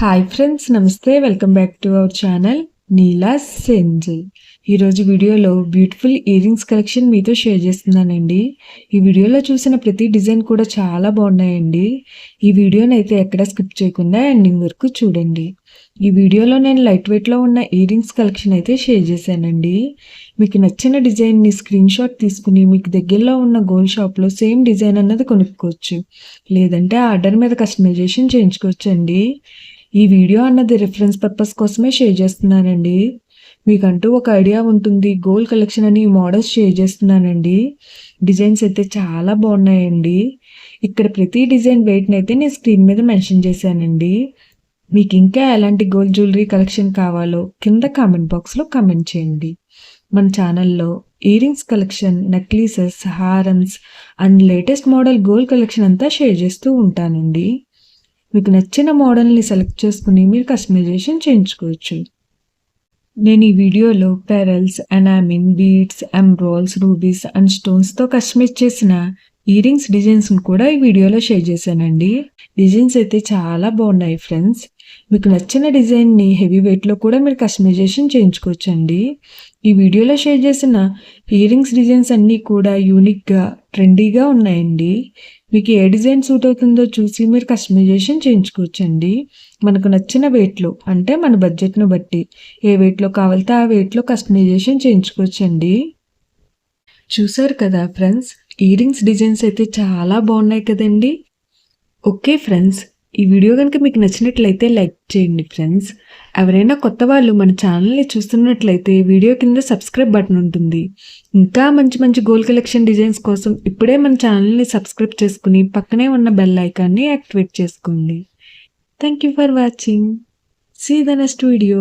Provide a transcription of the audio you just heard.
Hi friends, నమస్తే. Welcome back to our channel Neela's సెంజల్. ఈరోజు వీడియోలో బ్యూటిఫుల్ ఇయర్ రింగ్స్ కలెక్షన్ మీతో షేర్ చేస్తున్నానండి. ఈ వీడియోలో చూసిన ప్రతి డిజైన్ కూడా చాలా బాగున్నాయండి. ఈ వీడియోని అయితే ఎక్కడ స్కిప్ చేయకుండా ఎండింగ్ వరకు చూడండి. ఈ వీడియోలో నేను లైట్ వెయిట్లో ఉన్న ఇయర్ రింగ్స్ కలెక్షన్ అయితే షేర్ చేశానండి. మీకు నచ్చిన డిజైన్ని స్క్రీన్ షాట్ తీసుకుని మీకు దగ్గరలో ఉన్న గోల్డ్ షాప్లో సేమ్ డిజైన్ అన్నది కొనుక్కోవచ్చు, లేదంటే ఆర్డర్ మీద కస్టమైజేషన్ చేయించుకోవచ్చు అండి. ఈ వీడియో అన్నది రిఫరెన్స్ పర్పస్ కోసమే షేర్ చేస్తున్నానండి. మీకంటూ ఒక ఐడియా ఉంటుంది. గోల్డ్ కలెక్షన్ అని మోడల్స్ షేర్ చేస్తున్నానండి. డిజైన్స్ అయితే చాలా బాగున్నాయండి. ఇక్కడ ప్రతి డిజైన్ వెయిట్ని అయితే నేను స్క్రీన్ మీద మెన్షన్ చేశానండి. మీకు ఇంకా ఎలాంటి గోల్డ్ జ్యువెలరీ కలెక్షన్ కావాలో కింద కామెంట్ బాక్స్లో కామెంట్ చేయండి. మన ఛానల్లో ఇయర్ రింగ్స్ కలెక్షన్, నెక్లెసెస్, హారమ్స్ and latest model gold collection అంతా షేర్ చేస్తూ ఉంటానండి. మీకు నచ్చిన మోడల్ని సెలెక్ట్ చేసుకుని మీరు కస్టమైజేషన్ చేయించుకోవచ్చు. నేను ఈ వీడియోలో పెరల్స్, ఎనామిన్, బీడ్స్, ఎంబ్రాయిల్స్, రూబీస్ అండ్ స్టోన్స్తో కస్టమైజ్ చేసిన ఇయర్ రింగ్స్ డిజైన్స్ని కూడా ఈ వీడియోలో షేర్ చేశానండి. డిజైన్స్ అయితే చాలా బాగున్నాయి ఫ్రెండ్స్. మీకు నచ్చిన డిజైన్ని హెవీ వెయిట్లో కూడా మీరు కస్టమైజేషన్ చేయించుకోవచ్చు అండి. ఈ వీడియోలో షేర్ చేసిన ఇయర్ రింగ్స్ డిజైన్స్ అన్నీ కూడా యూనిక్గా, ట్రెండీగా ఉన్నాయండి. మీకు ఏ డిజైన్ సూట్ అవుతుందో చూసి మీరు కస్టమైజేషన్ చేయించుకోవచ్చండి. మనకు నచ్చిన వెయిట్లో, అంటే మన బడ్జెట్ను బట్టి ఏ వెయిట్లో కావాలితే ఆ వెయిట్లో కస్టమైజేషన్ చేయించుకోవచ్చండి. చూసారు కదా ఫ్రెండ్స్, ఇయర్ రింగ్స్ డిజైన్స్ అయితే చాలా బాగున్నాయి కదండి. ఓకే ఫ్రెండ్స్, ఈ వీడియో కనుక మీకు నచ్చినట్లయితే లైక్ చేయండి ఫ్రెండ్స్. ఎవరైనా కొత్త వాళ్ళు మన ఛానల్ని చూస్తున్నట్లయితే వీడియో కింద సబ్స్క్రైబ్ బటన్ ఉంటుంది. ఇంకా మంచి మంచి గోల్డ్ కలెక్షన్ డిజైన్స్ కోసం ఇప్పుడే మన ఛానల్ని సబ్స్క్రైబ్ చేసుకుని పక్కనే ఉన్న బెల్ ఐకాన్ని యాక్టివేట్ చేసుకోండి. Thank you for watching. See the next video.